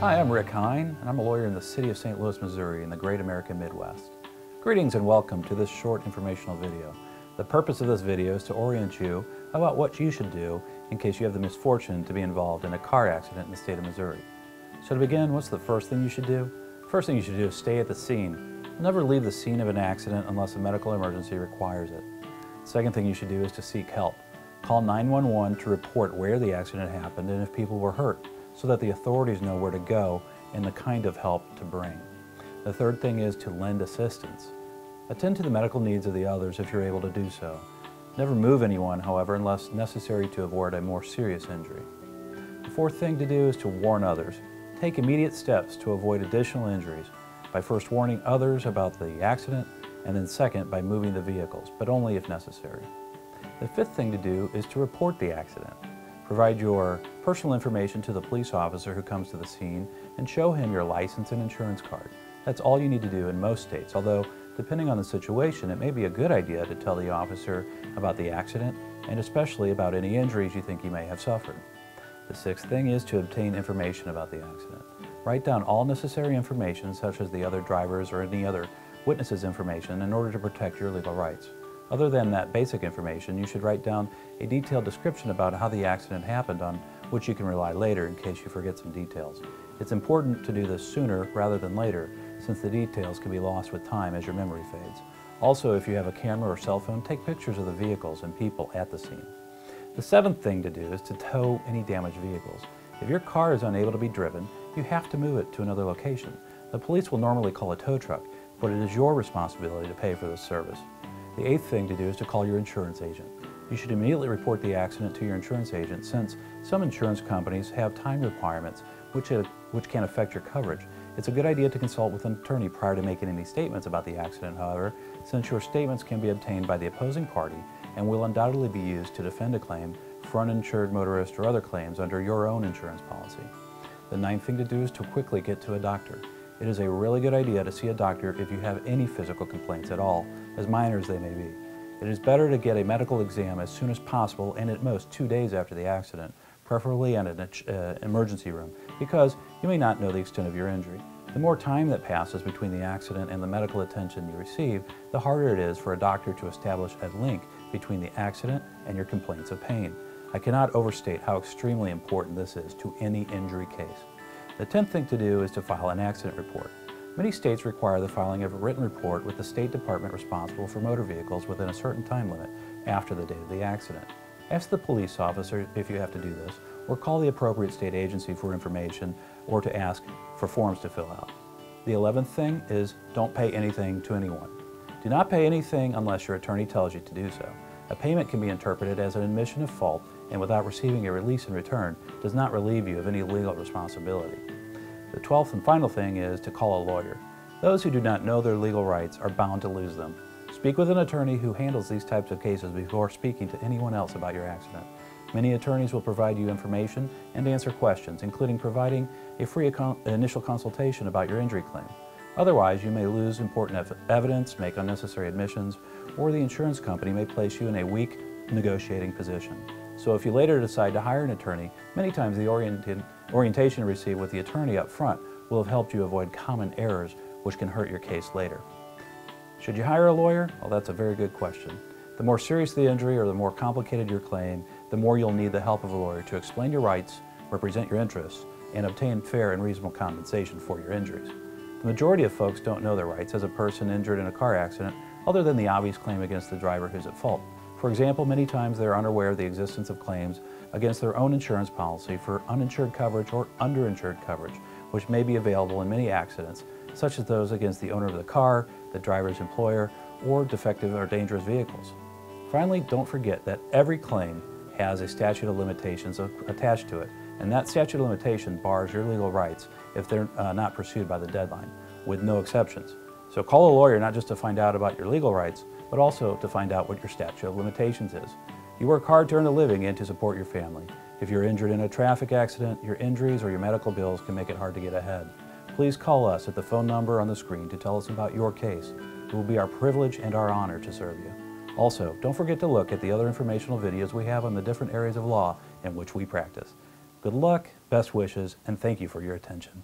Hi, I'm Rick Hein, and I'm a lawyer in the city of St. Louis, Missouri in the great American Midwest. Greetings and welcome to this short informational video. The purpose of this video is to orient you about what you should do in case you have the misfortune to be involved in a car accident in the state of Missouri. So to begin, what's the first thing you should do? First thing you should do is stay at the scene. Never leave the scene of an accident unless a medical emergency requires it. Second thing you should do is to seek help. Call 911 to report where the accident happened and if people were hurt, so that the authorities know where to go and the kind of help to bring. The third thing is to lend assistance. Attend to the medical needs of the others if you're able to do so. Never move anyone, however, unless necessary to avoid a more serious injury. The fourth thing to do is to warn others. Take immediate steps to avoid additional injuries by first warning others about the accident and then second by moving the vehicles, but only if necessary. The fifth thing to do is to report the accident. Provide your personal information to the police officer who comes to the scene and show him your license and insurance card. That's all you need to do in most states, although depending on the situation, it may be a good idea to tell the officer about the accident and especially about any injuries you think he may have suffered. The sixth thing is to obtain information about the accident. Write down all necessary information, such as the other drivers or any other witnesses' information, in order to protect your legal rights. Other than that basic information, you should write down a detailed description about how the accident happened on which you can rely later in case you forget some details. It's important to do this sooner rather than later, since the details can be lost with time as your memory fades. Also, if you have a camera or cell phone, take pictures of the vehicles and people at the scene. The seventh thing to do is to tow any damaged vehicles. If your car is unable to be driven, you have to move it to another location. The police will normally call a tow truck, but it is your responsibility to pay for this service. The eighth thing to do is to call your insurance agent. You should immediately report the accident to your insurance agent, since some insurance companies have time requirements which can affect your coverage. It's a good idea to consult with an attorney prior to making any statements about the accident, however, since your statements can be obtained by the opposing party and will undoubtedly be used to defend a claim for uninsured motorist or other claims under your own insurance policy. The ninth thing to do is to quickly get to a doctor. It is a really good idea to see a doctor if you have any physical complaints at all, as minor as they may be. It is better to get a medical exam as soon as possible and at most 2 days after the accident, preferably in an emergency room, because you may not know the extent of your injury. The more time that passes between the accident and the medical attention you receive, the harder it is for a doctor to establish a link between the accident and your complaints of pain. I cannot overstate how extremely important this is to any injury case. The 10th thing to do is to file an accident report. Many states require the filing of a written report with the state department responsible for motor vehicles within a certain time limit after the date of the accident. Ask the police officer if you have to do this, or call the appropriate state agency for information or to ask for forms to fill out. The 11th thing is don't pay anything to anyone. Do not pay anything unless your attorney tells you to do so. A payment can be interpreted as an admission of fault and without receiving a release in return does not relieve you of any legal responsibility. The 12th and final thing is to call a lawyer. Those who do not know their legal rights are bound to lose them. Speak with an attorney who handles these types of cases before speaking to anyone else about your accident. Many attorneys will provide you information and answer questions, including providing a free initial consultation about your injury claim. Otherwise, you may lose important evidence, make unnecessary admissions, or the insurance company may place you in a weak negotiating position. So if you later decide to hire an attorney, many times the orientation you receive with the attorney up front will have helped you avoid common errors which can hurt your case later. Should you hire a lawyer? Well, that's a very good question. The more serious the injury or the more complicated your claim, the more you'll need the help of a lawyer to explain your rights, represent your interests, and obtain fair and reasonable compensation for your injuries. The majority of folks don't know their rights as a person injured in a car accident, other than the obvious claim against the driver who's at fault. For example, many times they're unaware of the existence of claims against their own insurance policy for uninsured coverage or underinsured coverage, which may be available in many accidents, such as those against the owner of the car, the driver's employer, or defective or dangerous vehicles. Finally, don't forget that every claim has a statute of limitations attached to it, and that statute of limitation bars your legal rights if they're not pursued by the deadline, with no exceptions. So call a lawyer not just to find out about your legal rights, but also to find out what your statute of limitations is. You work hard to earn a living and to support your family. If you're injured in a traffic accident, your injuries or your medical bills can make it hard to get ahead. Please call us at the phone number on the screen to tell us about your case. It will be our privilege and our honor to serve you. Also, don't forget to look at the other informational videos we have on the different areas of law in which we practice. Good luck, best wishes, and thank you for your attention.